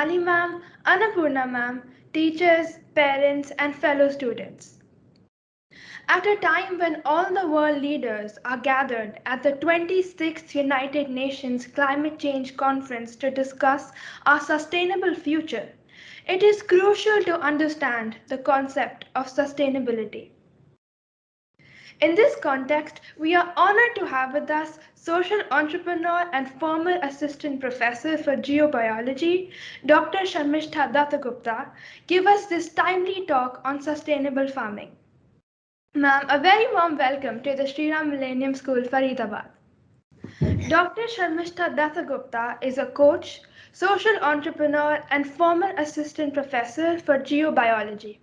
Shivani ma'am, Annapurna ma'am, teachers, parents, and fellow students. At a time when all the world leaders are gathered at the 26th United Nations Climate Change Conference to discuss our sustainable future, it is crucial to understand the concept of sustainability. In this context, we are honored to have with us social entrepreneur and former assistant professor for geobiology, Dr. Sharmishtha Dattagupta, give us this timely talk on sustainable farming. Ma'am, a very warm welcome to the Shriram Millennium School Faridabad. Dr. Sharmishtha Dattagupta is a coach, social entrepreneur, and former assistant professor for geobiology.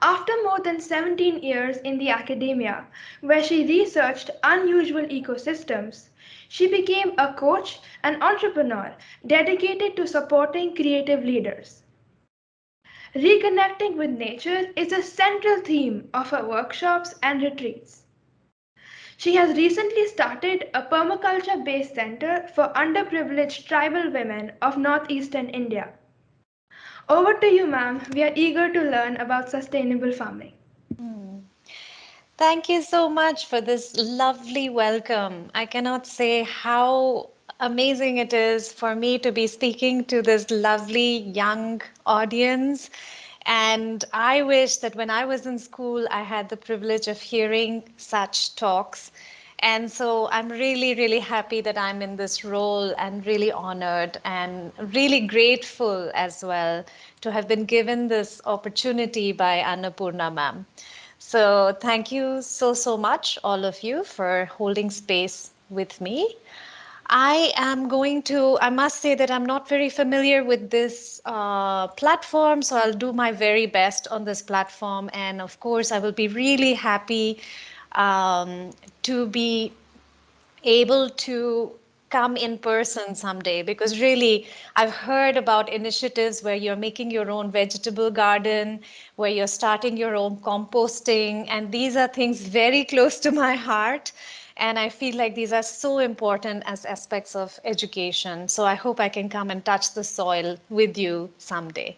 After more than 17 years in the academia, where she researched unusual ecosystems, she became a coach and entrepreneur dedicated to supporting creative leaders. Reconnecting with nature is a central theme of her workshops and retreats. She has recently started a permaculture-based center for underprivileged tribal women of northeastern India. Over to you, ma'am. We are eager to learn about sustainable farming. Hmm. Thank you so much for this lovely welcome. I cannot say how amazing it is for me to be speaking to this lovely young audience. And I wish that when I was in school, I had the privilege of hearing such talks. And so I'm really, really happy that I'm in this role and really honored and really grateful as well to have been given this opportunity by Annapurna ma'am. So thank you so, so much, all of you, for holding space with me. I must say that I'm not very familiar with this platform, so I'll do my very best on this platform. And of course, I will be really happy um, to be able to come in person someday because really I've heard about initiatives where you're making your own vegetable garden, where you're starting your own composting, and these are things very close to my heart. And I feel like these are so important as aspects of education. So I hope I can come and touch the soil with you someday.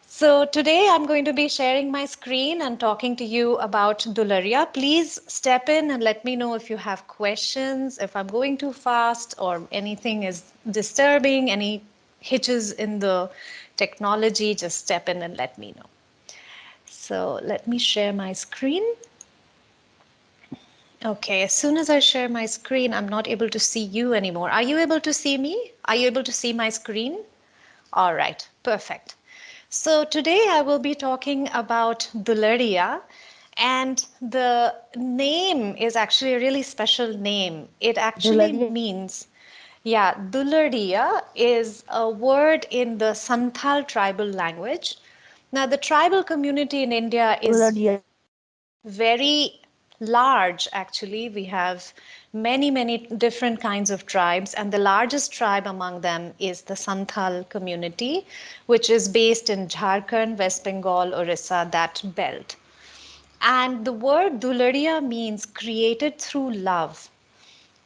So today I'm going to be sharing my screen and talking to you about Dularia. Please step in and let me know if you have questions, if I'm going too fast or anything is disturbing, any hitches in the technology, just step in and let me know. So let me share my screen. Okay, as soon as I share my screen, I'm not able to see you anymore. Are you able to see me? Are you able to see my screen? All right, perfect. So today I will be talking about Dularia, and the name is actually a really special name. It actually Dularia. means, yeah, Dularia is a word in the Santhal tribal language. Now, the tribal community in India is Dularia. very large, actually. We have many, many different kinds of tribes, and the largest tribe among them is the Santhal community, which is based in Jharkhand, West Bengal, Orissa, that belt. And the word Dularia means created through love.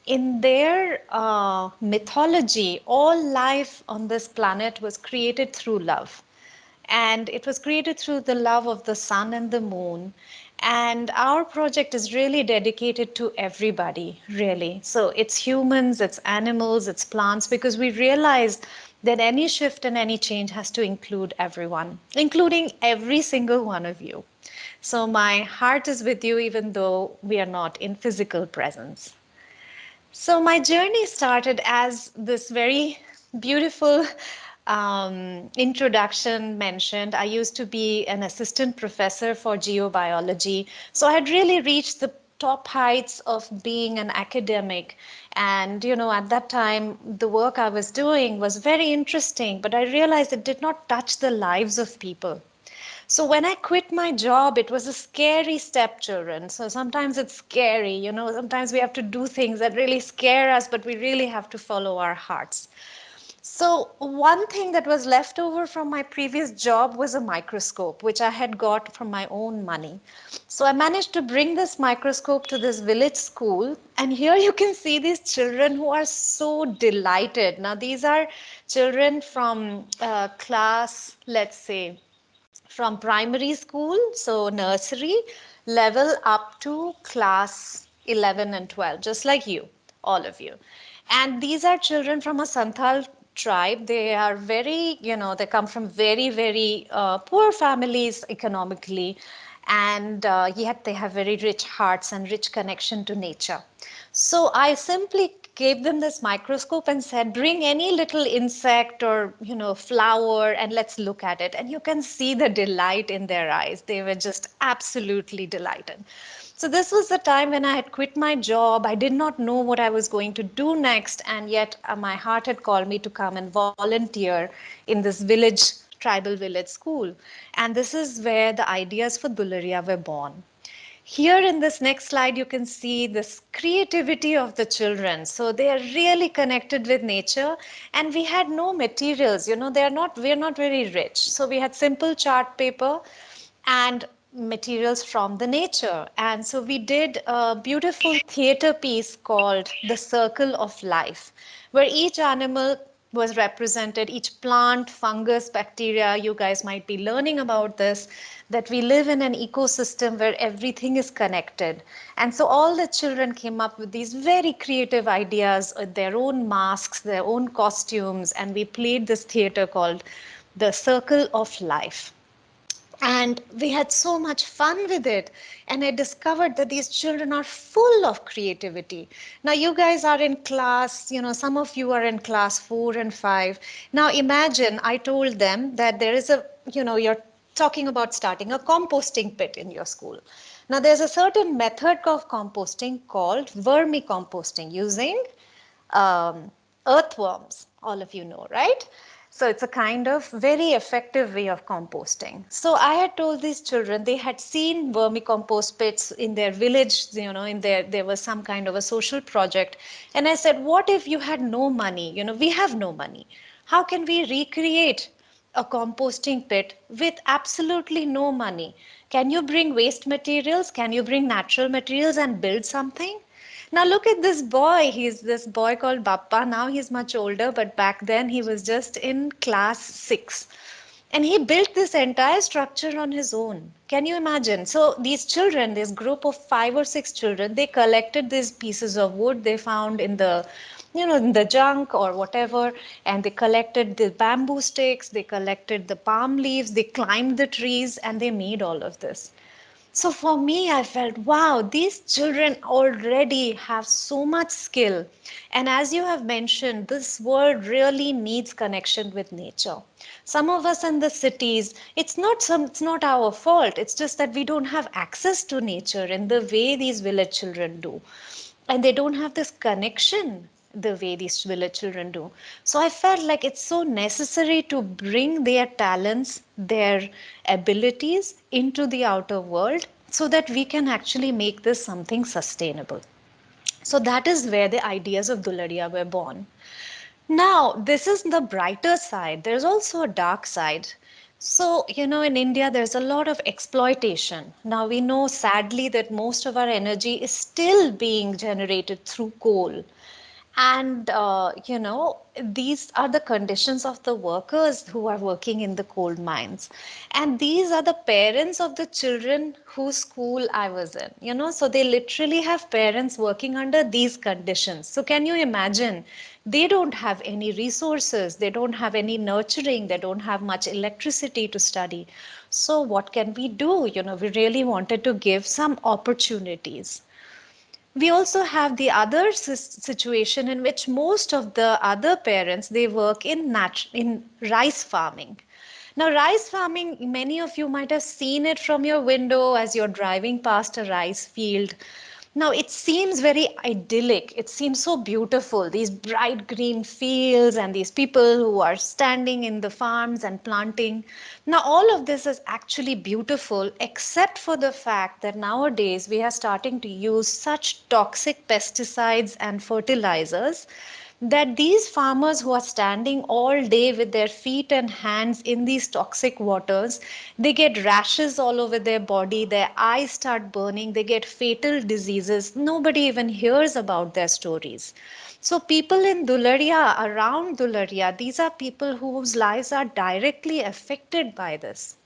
In their mythology, all life on this planet was created through love. And it was created through the love of the sun and the moon. And our project is really dedicated to everybody, really. So it's humans, it's animals, it's plants, because we realize that any shift and any change has to include everyone, including every single one of you. So my heart is with you, even though we are not in physical presence. So my journey started as this very beautiful introduction mentioned. I used to be an assistant professor for geobiology. So I had really reached the top heights of being an academic. And, you know, at that time, the work I was doing was very interesting, but I realized it did not touch the lives of people. So when I quit my job, it was a scary step, children. So sometimes it's scary, you know, sometimes we have to do things that really scare us, but we really have to follow our hearts. So, one thing that was left over from my previous job was a microscope, which I had got from my own money. So, I managed to bring this microscope to this village school, and here you can see these children who are so delighted. Now, these are children from class, let's say, from primary school, so nursery level up to class 11 and 12, just like you, all of you. And these are children from a Santhal tribe. They are very, they come from very, very poor families economically. And yet they have very rich hearts and rich connection to nature. So I simply gave them this microscope and said, bring any little insect or, flower and let's look at it. And you can see the delight in their eyes. They were just absolutely delighted. So this was the time when I had quit my job. I did not know what I was going to do next. And yet my heart had called me to come and volunteer in this village, tribal village school. And this is where the ideas for Dularia were born. Here in this next slide, you can see this creativity of the children. So they are really connected with nature, and we had no materials. We're not very rich. So we had simple chart paper and materials from the nature. And so we did a beautiful theater piece called The Circle of Life, where each animal was represented, each plant, fungus, bacteria. You guys might be learning about this, that we live in an ecosystem where everything is connected. And so all the children came up with these very creative ideas, their own masks, their own costumes, and we played this theater called The Circle of Life. And we had so much fun with it. And I discovered that these children are full of creativity. Now, you guys are in class, some of you are in class 4 and 5. Now, imagine I told them that there is you're talking about starting a composting pit in your school. Now, there's a certain method of composting called vermicomposting using um, earthworms, all of you know, right? So it's a kind of very effective way of composting. So I had told these children, they had seen vermicompost pits in their village, there was some kind of a social project. And I said, what if you had no money? We have no money. How can we recreate a composting pit with absolutely no money? Can you bring waste materials? Can you bring natural materials and build something? Now look at this boy. He's this boy called Bappa. Now he's much older, but back then he was just in class 6. And he built this entire structure on his own. Can you imagine? So these children, this group of 5 or 6 children, they collected these pieces of wood they found in the junk or whatever, and they collected the bamboo sticks, they collected the palm leaves, they climbed the trees, and they made all of this. So for me, I felt, wow, these children already have so much skill. And as you have mentioned, this world really needs connection with nature. Some of us in the cities, it's not our fault. It's just that we don't have access to nature in the way these village children do. And they don't have this connection the way these village children do. So I felt like it's so necessary to bring their talents, their abilities into the outer world so that we can actually make this something sustainable. So that is where the ideas of Dularia were born. Now, this is the brighter side. There's also a dark side. So, in India, there's a lot of exploitation. Now, we know sadly that most of our energy is still being generated through coal. And, these are the conditions of the workers who are working in the coal mines. And these are the parents of the children whose school I was in, so they literally have parents working under these conditions. So, can you imagine? They don't have any resources, they don't have any nurturing, they don't have much electricity to study. So, what can we do? We really wanted to give some opportunities. We also have the other situation in which most of the other parents, they work in rice farming. Now, rice farming, many of you might have seen it from your window as you're driving past a rice field. Now, it seems very idyllic. It seems so beautiful, these bright green fields and these people who are standing in the farms and planting. Now, all of this is actually beautiful, except for the fact that nowadays we are starting to use such toxic pesticides and fertilizers that these farmers who are standing all day with their feet and hands in these toxic waters, they get rashes all over their body, their eyes start burning, they get fatal diseases. Nobody even hears about their stories. So people in Dularia, around Dularia, these are people whose lives are directly affected by this.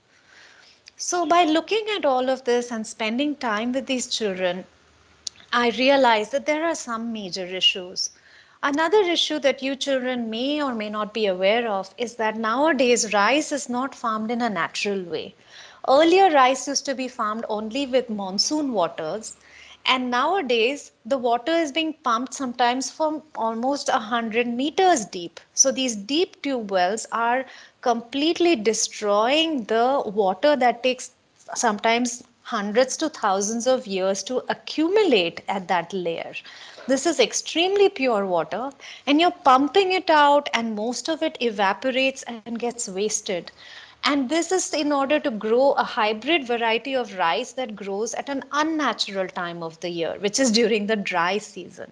So by looking at all of this and spending time with these children, I realize that there are some major issues. Another issue that you children may or may not be aware of is that nowadays rice is not farmed in a natural way. Earlier, rice used to be farmed only with monsoon waters, and nowadays the water is being pumped sometimes from almost 100 meters deep. So these deep tube wells are completely destroying the water that takes sometimes hundreds to thousands of years to accumulate at that layer. This is extremely pure water, and you're pumping it out, and most of it evaporates and gets wasted. And this is in order to grow a hybrid variety of rice that grows at an unnatural time of the year, which is during the dry season.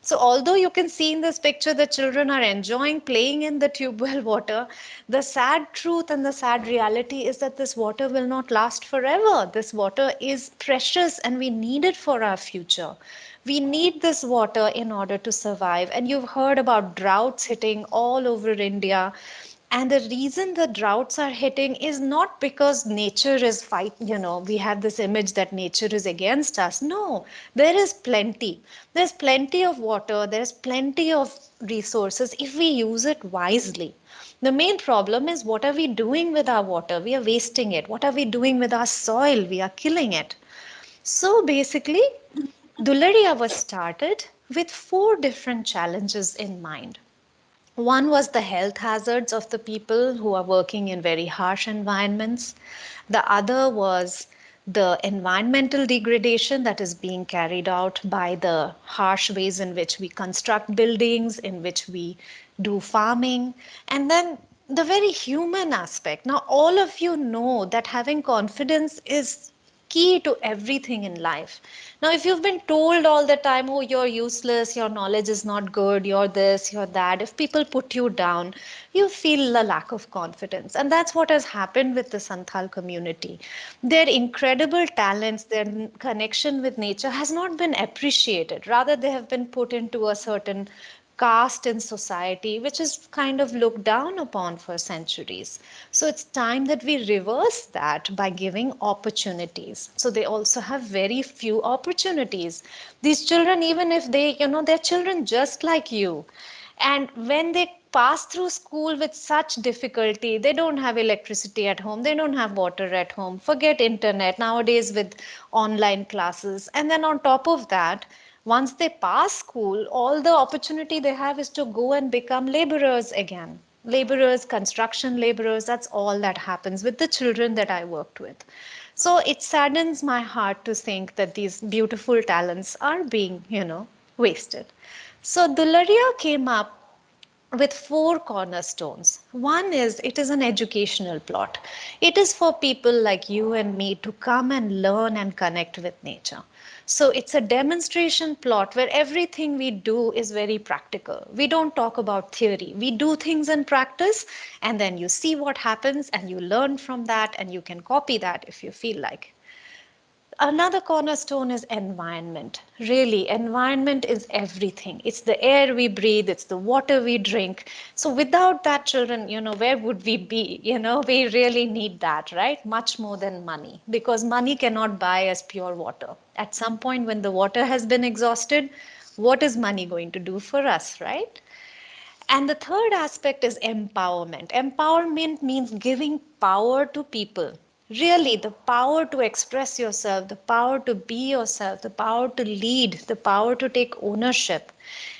So, although you can see in this picture the children are enjoying playing in the tube well water, the sad truth and the sad reality is that this water will not last forever. This water is precious and we need it for our future. We need this water in order to survive. And you've heard about droughts hitting all over India. And the reason the droughts are hitting is not because nature is we have this image that nature is against us. No, there is plenty. There's plenty of water, there's plenty of resources if we use it wisely. The main problem is what are we doing with our water? We are wasting it. What are we doing with our soil? We are killing it. So basically, Dularia was started with four different challenges in mind. One was the health hazards of the people who are working in very harsh environments. The other was the environmental degradation that is being carried out by the harsh ways in which we construct buildings, in which we do farming, and then the very human aspect. Now, all of you know that having confidence is key to everything in life. Now, if you've been told all the time, oh, you're useless, your knowledge is not good, you're this, you're that, if people put you down, you feel a lack of confidence. And that's what has happened with the Santhal community. Their incredible talents, their connection with nature has not been appreciated. Rather, they have been put into a certain caste in society, which is kind of looked down upon for centuries. So it's time that we reverse that by giving opportunities. So they also have very few opportunities. These children, even if they're children just like you. And when they pass through school with such difficulty, they don't have electricity at home, they don't have water at home, forget internet nowadays with online classes. And then on top of that, once they pass school, all the opportunity they have is to go and become laborers again. Laborers, construction laborers, that's all that happens with the children that I worked with. So it saddens my heart to think that these beautiful talents are being, wasted. So Dularia came up with four cornerstones. One is it is an educational plot. It is for people like you and me to come and learn and connect with nature. So it's a demonstration plot where everything we do is very practical. We don't talk about theory. We do things in practice and then you see what happens and you learn from that and you can copy that if you feel like. Another cornerstone is environment. Really, environment is everything. It's the air we breathe, it's the water we drink. So without that, children, where would we be? We really need that, right? Much more than money, because money cannot buy us pure water. At some point when the water has been exhausted, what is money going to do for us, right? And the third aspect is empowerment. Empowerment means giving power to people. Really, the power to express yourself, the power to be yourself, the power to lead, the power to take ownership,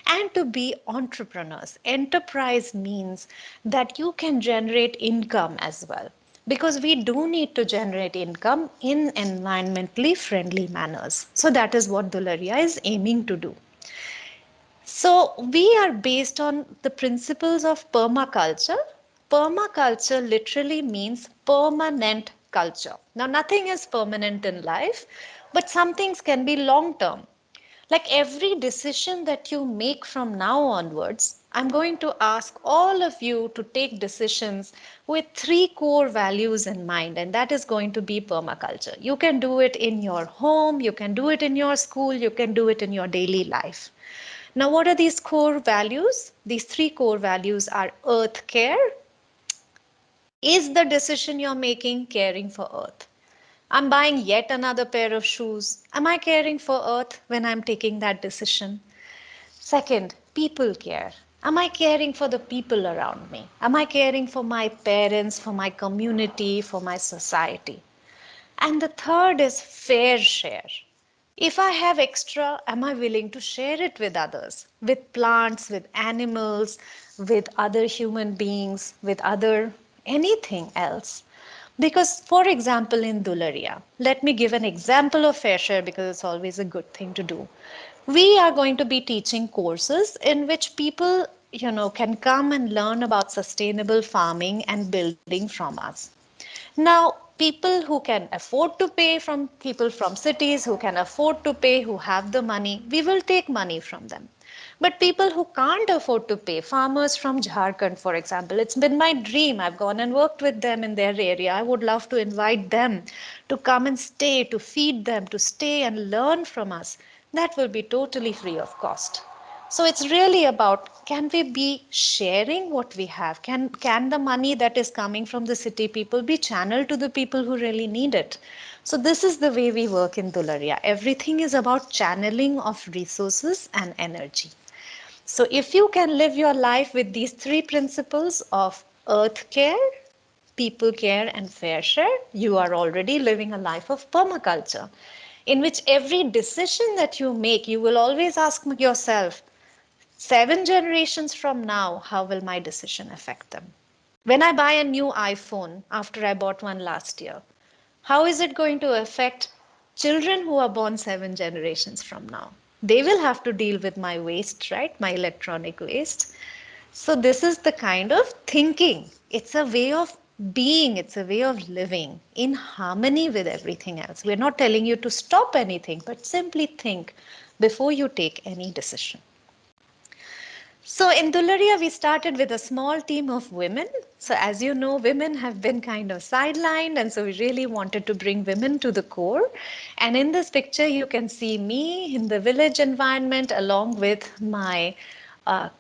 and to be entrepreneurs. Enterprise means that you can generate income as well. Because we do need to generate income in environmentally friendly manners. So that is what Dularia is aiming to do. So we are based on the principles of permaculture. Permaculture literally means permanent culture. Now, nothing is permanent in life, but some things can be long term. Like every decision that you make from now onwards, I'm going to ask all of you to take decisions with three core values in mind, and that is going to be permaculture. You can do it in your home, you can do it in your school, you can do it in your daily life. Now, what are these core values? These three core values are earth care. Is the decision you're making caring for earth? I'm buying yet another pair of shoes. Am I caring for earth when I'm taking that decision? Second, people care. Am I caring for the people around me? Am I caring for my parents, for my community, for my society? And the third is fair share. If I have extra, am I willing to share it with others, with plants, with animals, with other human beings, with other anything else? Because, for example, in Dularia, let me give an example of fair share because it's always a good thing to do. We are going to be teaching courses in which people, can come and learn about sustainable farming and building from us. Now, people who can afford to pay, from people from cities who can afford to pay, who have the money, we will take money from them. But people who can't afford to pay, farmers from Jharkhand, for example, it's been my dream. I've gone and worked with them in their area. I would love to invite them to come and stay, to feed them, to stay and learn from us. That will be totally free of cost. So it's really about, can we be sharing what we have? Can the money that is coming from the city people be channeled to the people who really need it? So this is the way we work in Dularia. Everything is about channeling of resources and energy. So if you can live your life with these three principles of earth care, people care, and fair share, you are already living a life of permaculture, in which every decision that you make, you will always ask yourself, 7 generations from now, how will my decision affect them? When I buy a new iPhone after I bought one last year, how is it going to affect children who are born 7 generations from now? They will have to deal with my waste, right? My electronic waste. So, this is the kind of thinking. It's a way of being, it's a way of living in harmony with everything else. We're not telling you to stop anything, but simply think before you take any decision. So in Dularia, we started with a small team of women. So as you know, women have been kind of sidelined, and so we really wanted to bring women to the core. And in this picture, you can see me in the village environment along with my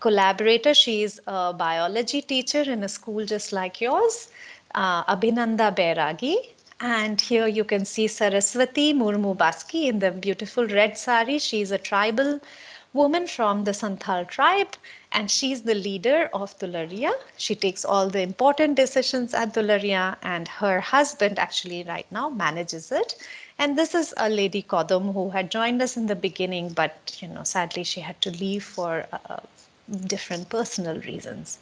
collaborator. She's a biology teacher in a school just like yours, Abhinanda Bairagi. And here you can see Saraswati Murmu Baski in the beautiful red sari. She's a tribal woman from the Santhal tribe, and she's the leader of Dularia. She takes all the important decisions at Dularia, and her husband actually right now manages it. And this is a lady Kodum who had joined us in the beginning, but sadly she had to leave for different personal reasons.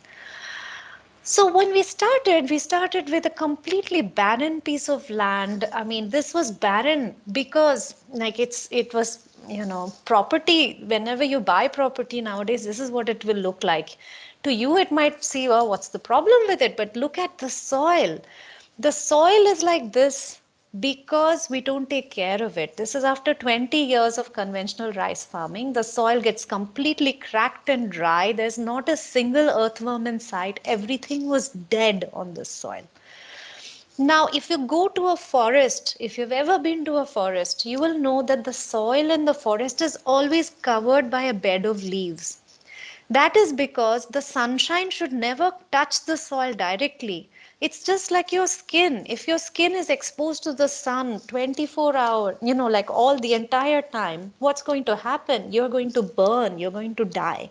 So when we started with a completely barren piece of land. I mean, this was barren because like it was, property. Whenever you buy property nowadays, this is what it will look like. To you, it might see, oh, what's the problem with it? But look at the soil. The soil is like this because we don't take care of it. This is after 20 years of conventional rice farming. The soil gets completely cracked and dry. There's not a single earthworm in sight. Everything was dead on this soil. Now, if you go to a forest, if you've ever been to a forest, you will know that the soil in the forest is always covered by a bed of leaves. That is because the sunshine should never touch the soil directly. It's just like your skin. If your skin is exposed to the sun 24 hours, like all the entire time, what's going to happen? You're going to burn, you're going to die.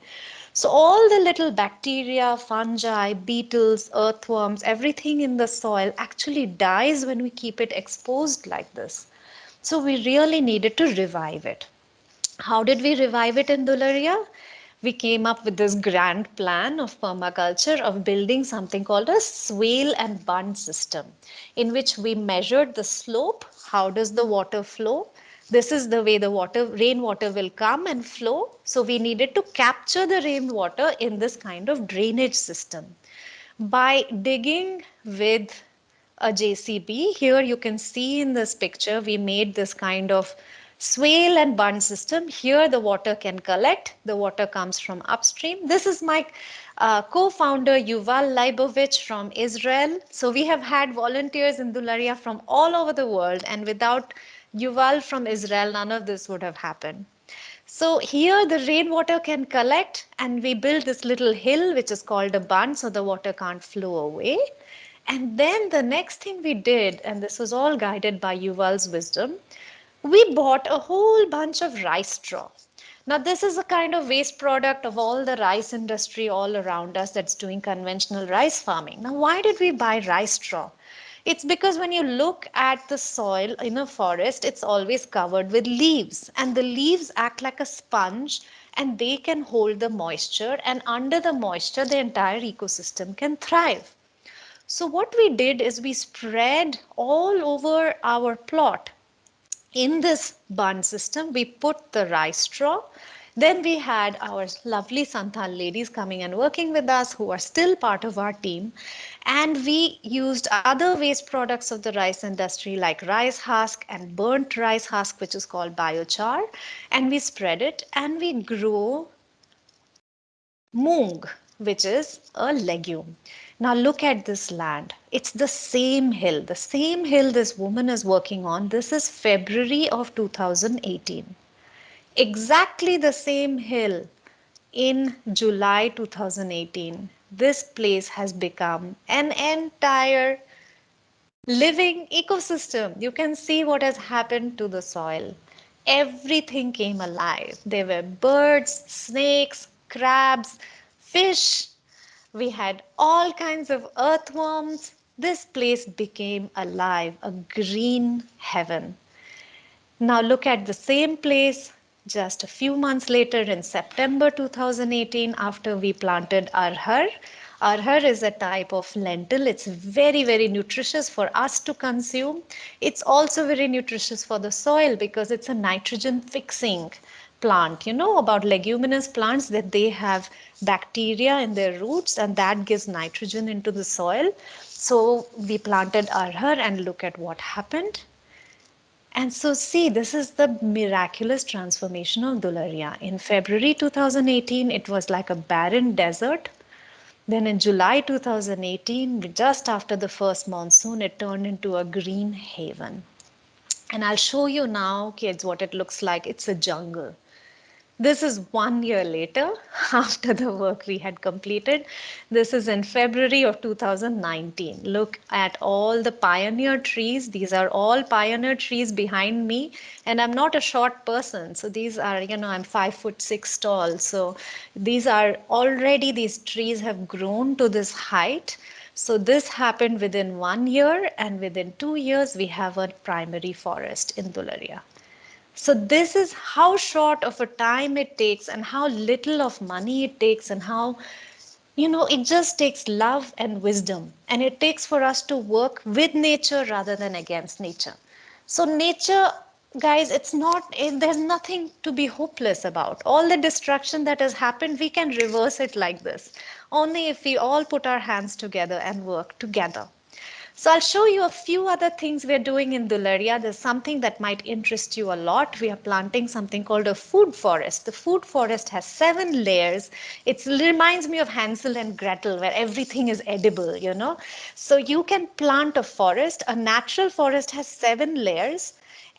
So all the little bacteria, fungi, beetles, earthworms, everything in the soil actually dies when we keep it exposed like this. So we really needed to revive it. How did we revive it in Dularia? We came up with this grand plan of permaculture of building something called a swale and bund system, in which we measured the slope. How does the water flow? This is the way the rainwater will come and flow. So we needed to capture the rainwater in this kind of drainage system. By digging with a JCB, here you can see in this picture, we made this kind of Swale and bund system. Here the water can collect. The water comes from upstream. This is my co-founder Yuval Leibovich from Israel. So we have had volunteers in Dularia from all over the world, and without Yuval from Israel, none of this would have happened. So here the rainwater can collect, and we build this little hill which is called a bund so the water can't flow away. And then the next thing we did, and this was all guided by Yuval's wisdom, we bought a whole bunch of rice straw. Now, this is a kind of waste product of all the rice industry all around us that's doing conventional rice farming. Now, why did we buy rice straw? It's because when you look at the soil in a forest, it's always covered with leaves, and the leaves act like a sponge and they can hold the moisture, and under the moisture, the entire ecosystem can thrive. So, what we did is we spread all over our plot in this bun system, we put the rice straw. Then we had our lovely Santhal ladies coming and working with us who are still part of our team. And we used other waste products of the rice industry like rice husk and burnt rice husk, which is called biochar. And we spread it and we grow moong, which is a legume. Now look at this land. It's the same hill this woman is working on. This is February of 2018. Exactly the same hill in July 2018. This place has become an entire living ecosystem. You can see what has happened to the soil. Everything came alive. There were birds, snakes, crabs, fish. We had all kinds of earthworms. This place became alive, a green heaven. Now look at the same place just a few months later in September 2018 after we planted arhar. Arhar is a type of lentil. It's very, very nutritious for us to consume. It's also very nutritious for the soil because it's a nitrogen fixing plant. You know about leguminous plants that they have bacteria in their roots and that gives nitrogen into the soil. So we planted arhar and look at what happened. And so, see, this is the miraculous transformation of Dularia. In February 2018, it was like a barren desert. Then in July 2018, just after the first monsoon, it turned into a green haven. And I'll show you now, kids, what it looks like. It's a jungle. This is 1 year later, after the work we had completed. This is in February of 2019. Look at all the pioneer trees. These are all pioneer trees behind me. And I'm not a short person. So these are, I'm 5'6" tall. So these are already, these trees have grown to this height. So this happened within 1 year, and within 2 years, we have a primary forest in Dularia. So this is how short of a time it takes and how little of money it takes and how, it just takes love and wisdom. And it takes for us to work with nature rather than against nature. So nature, guys, there's nothing to be hopeless about. All the destruction that has happened, we can reverse it like this. Only if we all put our hands together and work together. So I'll show you a few other things we're doing in Dularia. There's something that might interest you a lot. We are planting something called a food forest. The food forest has 7 layers. It reminds me of Hansel and Gretel, where everything is edible. So you can plant a forest. A natural forest has 7 layers.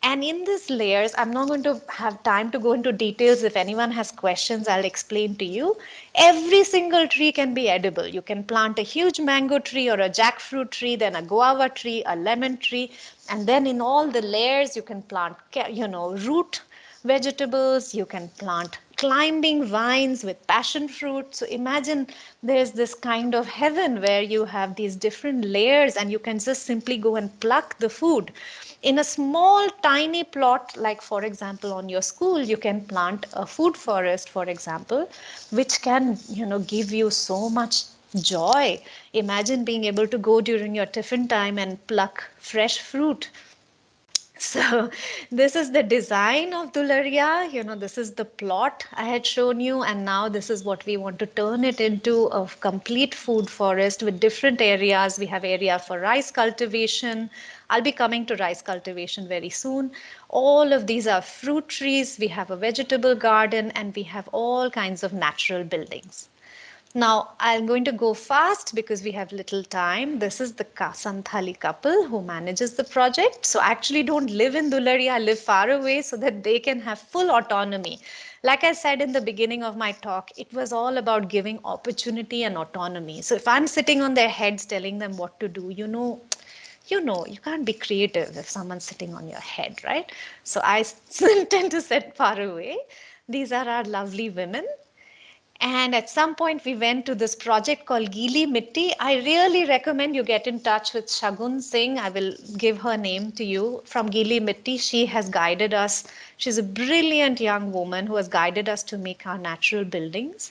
And in these layers, I'm not going to have time to go into details. If anyone has questions, I'll explain to you. Every single tree can be edible. You can plant a huge mango tree or a jackfruit tree, then a guava tree, a lemon tree, and then in all the layers, you can plant, root vegetables. You can plant climbing vines with passion fruit. So imagine there's this kind of heaven where you have these different layers and you can just simply go and pluck the food. In a small, tiny plot, like for example, on your school, you can plant a food forest, for example, which can, give you so much joy. Imagine being able to go during your tiffin time and pluck fresh fruit. So this is the design of Dularia. This is the plot I had shown you, and now this is what we want to turn it into, a complete food forest with different areas. We have area for rice cultivation. I'll be coming to rice cultivation very soon. All of these are fruit trees. We have a vegetable garden, and we have all kinds of natural buildings. Now, I'm going to go fast because we have little time. This is the Santhali couple who manages the project. So I actually don't live in Dularia, I live far away so that they can have full autonomy. Like I said in the beginning of my talk, it was all about giving opportunity and autonomy. So if I'm sitting on their heads telling them what to do, you can't be creative if someone's sitting on your head, right? So I tend to sit far away. These are our lovely women. And at some point, we went to this project called Gili Mitti. I really recommend you get in touch with Shagun Singh. I will give her name to you from Gili Mitti. She has guided us. She's a brilliant young woman who has guided us to make our natural buildings.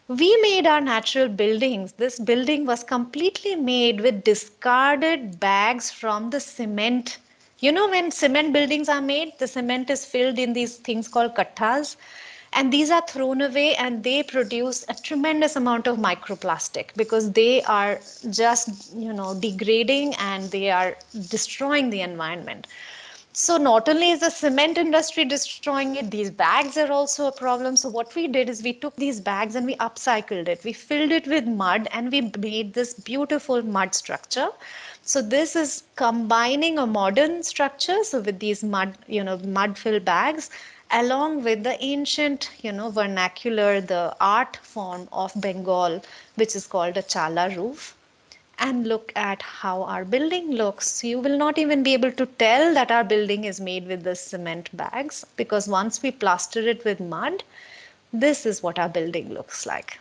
We made our natural buildings. This building was completely made with discarded bags from the cement. When cement buildings are made, the cement is filled in these things called kattas, and these are thrown away, and they produce a tremendous amount of microplastic because they are just, degrading, and they are destroying the environment. So not only is the cement industry destroying it, these bags are also a problem. So what we did is we took these bags and we upcycled it. We filled it with mud and we made this beautiful mud structure. So this is combining a modern structure, so with these mud filled bags, along with the ancient, vernacular, the art form of Bengal, which is called a Chala Roof. And look at how our building looks. You will not even be able to tell that our building is made with the cement bags, because once we plaster it with mud, this is what our building looks like.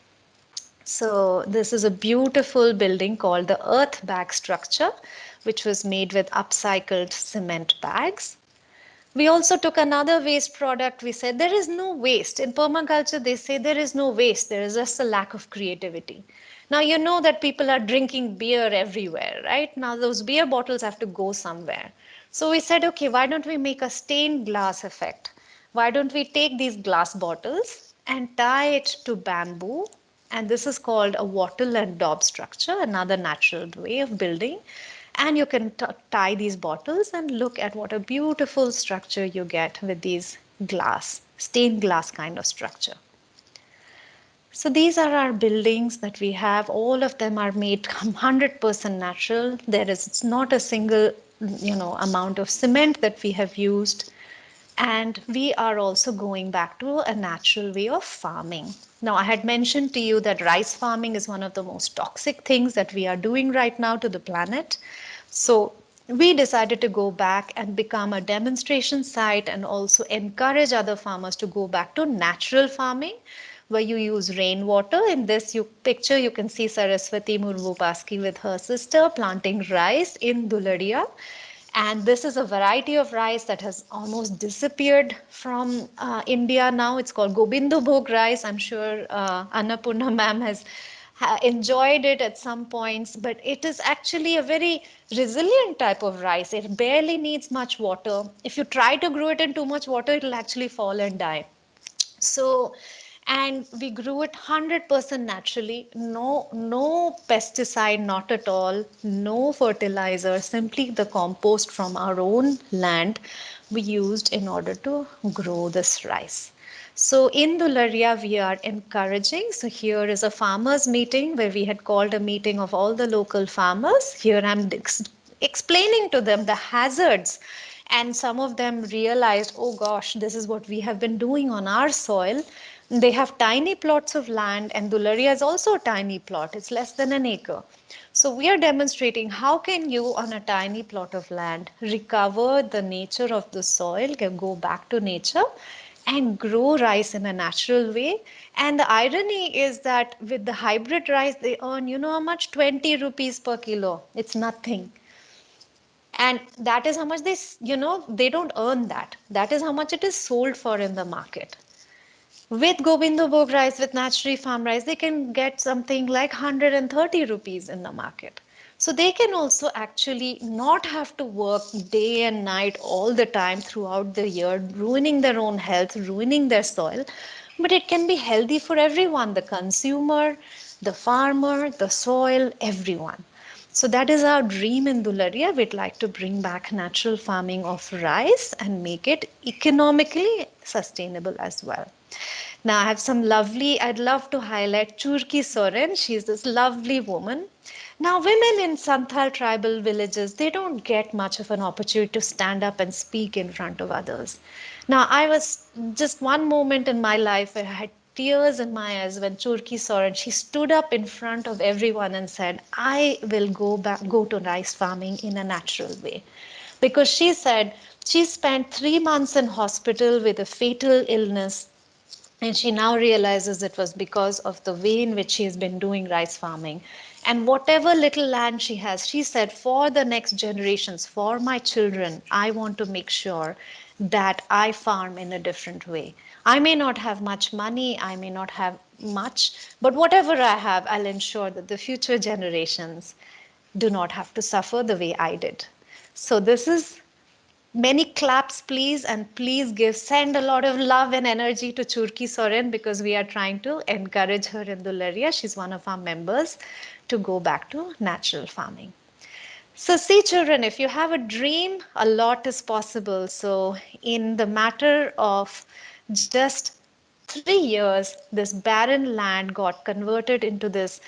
So this is a beautiful building called the earth bag structure, which was made with upcycled cement bags. We also took another waste product. We said there is no waste. In permaculture, they say there is no waste. There is just a lack of creativity. Now, you know that people are drinking beer everywhere, right? Now, those beer bottles have to go somewhere. So we said, okay, why don't we make a stained glass effect? Why don't we take these glass bottles and tie it to bamboo? And this is called a wattle and daub structure, another natural way of building. And you can tie these bottles and look at what a beautiful structure you get with these stained glass kind of structure. So these are our buildings that we have. All of them are made 100% natural. There is not a single, amount of cement that we have used. And we are also going back to a natural way of farming. Now, I had mentioned to you that rice farming is one of the most toxic things that we are doing right now to the planet. So we decided to go back and become a demonstration site and also encourage other farmers to go back to natural farming, where you use rainwater. In this picture, you can see Saraswati Murmu Paski with her sister planting rice in Dularia. And this is a variety of rice that has almost disappeared from India now. It's called Gobindo Bhog rice. I'm sure Annapurna ma'am has enjoyed it at some points, but it is actually a very resilient type of rice. It barely needs much water. If you try to grow it in too much water, it will actually fall and die. So, and we grew it 100% naturally. No pesticide, not at all. No fertilizer, simply the compost from our own land we used in order to grow this rice. So in Dularia, we are encouraging. So here is a farmers meeting where we had called a meeting of all the local farmers. Here I'm explaining to them the hazards, and some of them realized, oh gosh, this is what we have been doing on our soil. They have tiny plots of land, and Dularia is also a tiny plot. It's less than an acre. So we are demonstrating how can you on a tiny plot of land recover the nature of the soil, can go back to nature and grow rice in a natural way. And the irony is that with the hybrid rice, they earn, you know how much? 20 rupees per kilo. It's nothing. And that is how much they don't earn that. That is how much it is sold for in the market. With Gobindo Bhog rice, with naturally farmed rice, they can get something like 130 rupees in the market. So they can also actually not have to work day and night all the time throughout the year, ruining their own health, ruining their soil. But it can be healthy for everyone, the consumer, the farmer, the soil, everyone. So that is our dream in Dularia. We'd like to bring back natural farming of rice and make it economically sustainable as well. Now I have some lovely, I'd love to highlight Churki Soren. She's this lovely woman. Now women in Santhal tribal villages, they don't get much of an opportunity to stand up and speak in front of others. Now I was just one moment in my life where I had tears in my eyes when Churki Soren, she stood up in front of everyone and said, I will go to rice farming in a natural way. Because she said she spent 3 months in hospital with a fatal illness, and she now realizes it was because of the way in which she has been doing rice farming. And whatever little land she has, she said, for the next generations, for my children, I want to make sure that I farm in a different way. I may not have much money, I may not have much, but whatever I have, I'll ensure that the future generations do not have to suffer the way I did. So this is many claps, please, and please send a lot of love and energy to Churki Soren because we are trying to encourage her in Dularia. She's one of our members to go back to natural farming. So, see, children, if you have a dream, a lot is possible. So, in the matter of just 3 years, this barren land got converted into this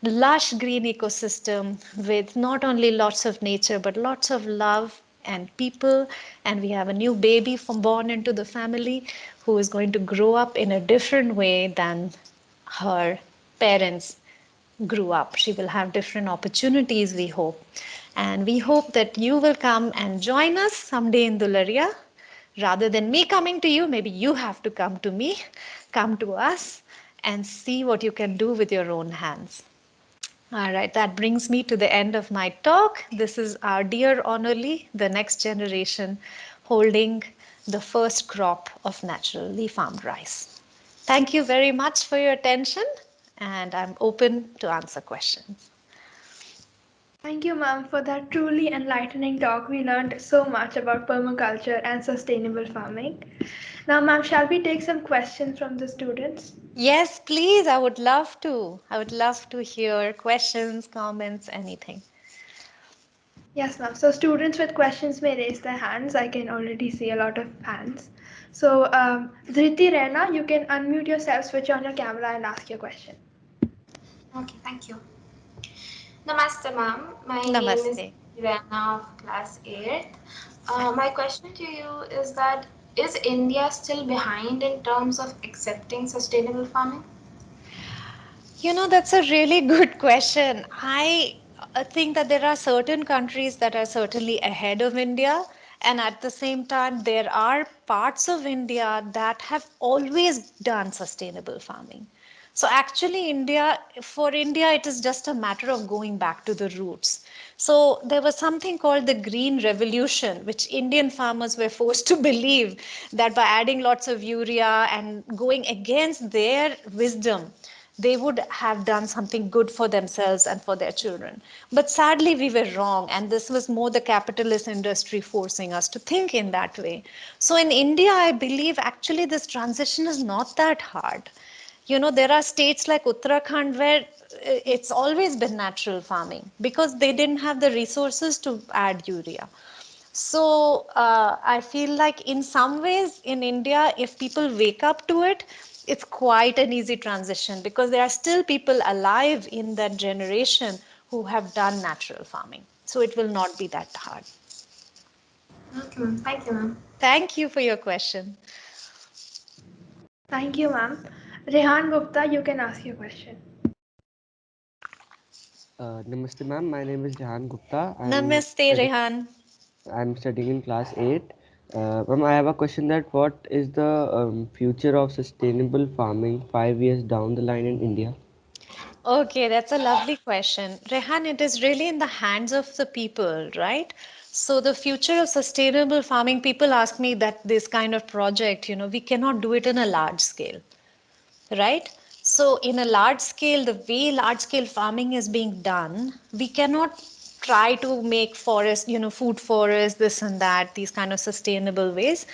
lush green ecosystem with not only lots of nature, but lots of love and people. And we have a new baby born into the family who is going to grow up in a different way than her parents grew up. She will have different opportunities, we hope. And we hope that you will come and join us someday in Dularia. Rather than me coming to you, maybe you have to come to me, come to us, and see what you can do with your own hands. All right, that brings me to the end of my talk. This is our dear Honorly, the next generation, holding the first crop of naturally farmed rice. Thank you very much for your attention, and I'm open to answer questions. Thank you, ma'am, for that truly enlightening talk. We learned so much about permaculture and sustainable farming. Now, ma'am, shall we take some questions from the students? Yes, please, I would love to. I would love to hear questions, comments, anything. Yes, ma'am. So, students with questions may raise their hands. I can already see a lot of hands. So, Dhriti Rena, you can unmute yourself, switch on your camera, and ask your question. Okay, thank you. Namaste, ma'am. My name is Namaste. Irana of class 8th. My question to you is that is India still behind in terms of accepting sustainable farming? You know, that's a really good question. I think that there are certain countries that are certainly ahead of India, and at the same time, there are parts of India that have always done sustainable farming. So actually, for India, it is just a matter of going back to the roots. So there was something called the Green Revolution, which Indian farmers were forced to believe that by adding lots of urea and going against their wisdom, they would have done something good for themselves and for their children. But sadly, we were wrong, and this was more the capitalist industry forcing us to think in that way. So in India, I believe actually this transition is not that hard. You know, there are states like Uttarakhand where it's always been natural farming because they didn't have the resources to add urea. So I feel like in some ways in India, if people wake up to it, it's quite an easy transition because there are still people alive in that generation who have done natural farming. So it will not be that hard. Okay, ma'am. Thank you, ma'am. Thank you for your question. Thank you, ma'am. Rehan Gupta, you can ask your question. Namaste, ma'am. My name is Jahan Gupta. Namaste, Rehan. I'm studying in class 8. Ma'am, I have a question that what is the future of sustainable farming 5 years down the line in India? Okay, that's a lovely question. Rehan, it is really in the hands of the people, right? So the future of sustainable farming, people ask me that this kind of project, we cannot do it in a large scale, right? So in a large scale, the way large scale farming is being done, we cannot try to make forest, food forest, this and that, these kind of sustainable ways.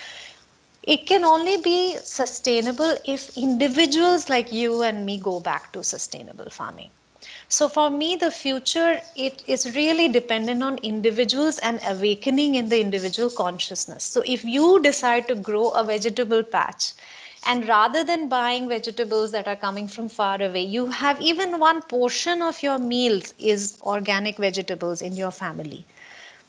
It can only be sustainable if individuals like you and me go back to sustainable farming. So for me, the future, it is really dependent on individuals and awakening in the individual consciousness. So if you decide to grow a vegetable patch, and rather than buying vegetables that are coming from far away, you have even one portion of your meals is organic vegetables in your family,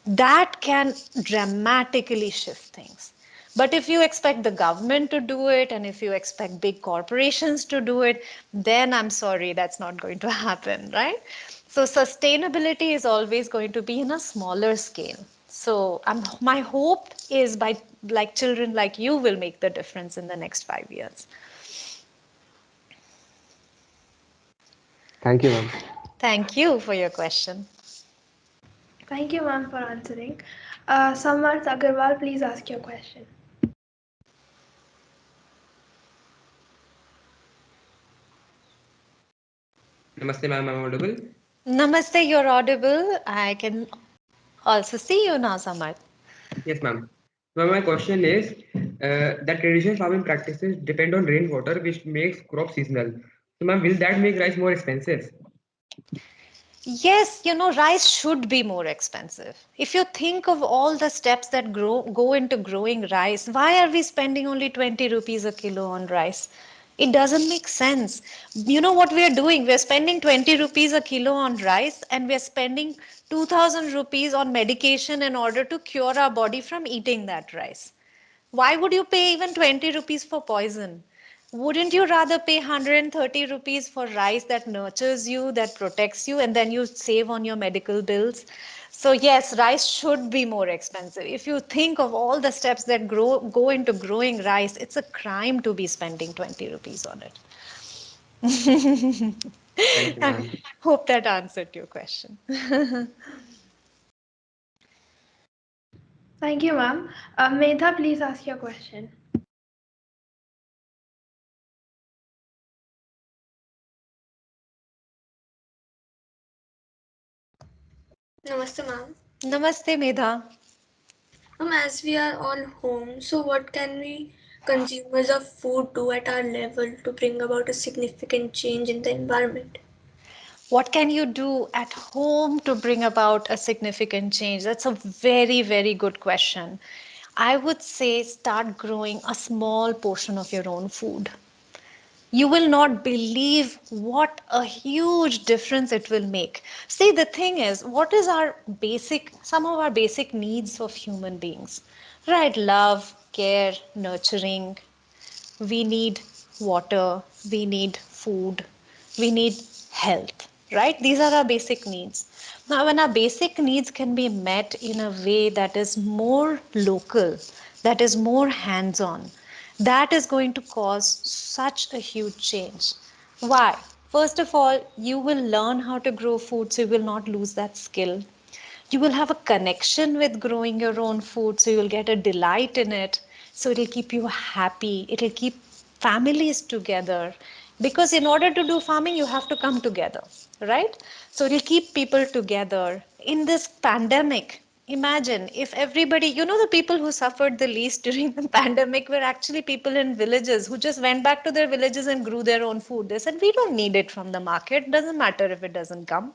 that can dramatically shift things. But if you expect the government to do it and if you expect big corporations to do it, then I'm sorry, that's not going to happen, right? So sustainability is always going to be in a smaller scale. So my hope is by like children like you will make the difference in the next 5 years. Thank you, ma'am. Thank you for your question. Thank you, ma'am, for answering. Samarth Agarwal, please ask your question. Namaste, ma'am. I'm audible. Namaste, you're audible. I can also see you now, Samarth. Yes, ma'am. So my question is that traditional farming practices depend on rainwater, which makes crops seasonal. So, ma'am, will that make rice more expensive? Yes, rice should be more expensive. If you think of all the steps that go into growing rice, why are we spending only 20 rupees a kilo on rice? It doesn't make sense. You know what we are doing? We are spending 20 rupees a kilo on rice and we are spending 2000 rupees on medication in order to cure our body from eating that rice. Why would you pay even 20 rupees for poison? Wouldn't you rather pay 130 rupees for rice that nurtures you, that protects you, and then you save on your medical bills? So yes, rice should be more expensive. If you think of all the steps that go into growing rice, it's a crime to be spending 20 rupees on it. Thank you, I ma'am. hope that answered your question. Thank you, ma'am. Medha, please ask your question. Namaste, ma'am. Namaste, Medha. As we are all home, so what can we consumers of food do at our level to bring about a significant change in the environment? What can you do at home to bring about a significant change? That's a very, very good question. I would say start growing a small portion of your own food. You will not believe what a huge difference it will make. See, the thing is, what is some of our basic needs of human beings? Right? Love, care, nurturing, we need water, we need food, we need health, right? These are our basic needs. Now, when our basic needs can be met in a way that is more local, that is more hands on, that is going to cause such a huge change. Why? First of all, you will learn how to grow food, so you will not lose that skill. You will have a connection with growing your own food, so you'll get a delight in it. So it'll keep you happy, it'll keep families together, because in order to do farming you have to come together, right? So it'll keep people together in this pandemic. Imagine if everybody, the people who suffered the least during the pandemic were actually people in villages who just went back to their villages and grew their own food. They said, we don't need it from the market, doesn't matter if it doesn't come.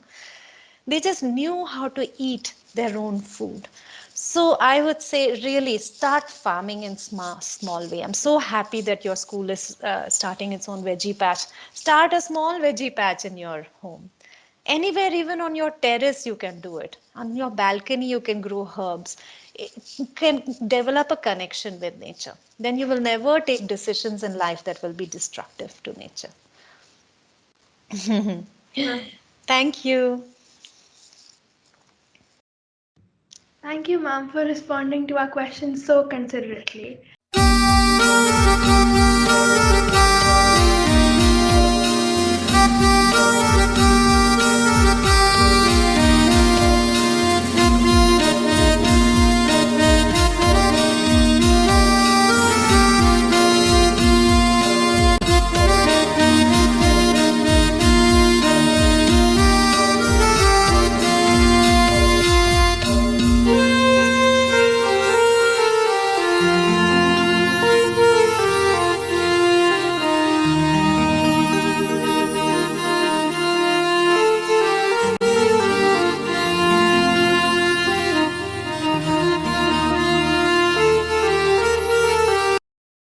They just knew how to eat their own food. So I would say really start farming in small way. I'm so happy that your school is starting its own veggie patch. Start a small veggie patch in your home. Anywhere, even on your terrace, you can do it. On your balcony, you can grow herbs. You can develop a connection with nature. Then you will never take decisions in life that will be destructive to nature. Ma'am. Thank you. Thank you, ma'am, for responding to our questions so considerately.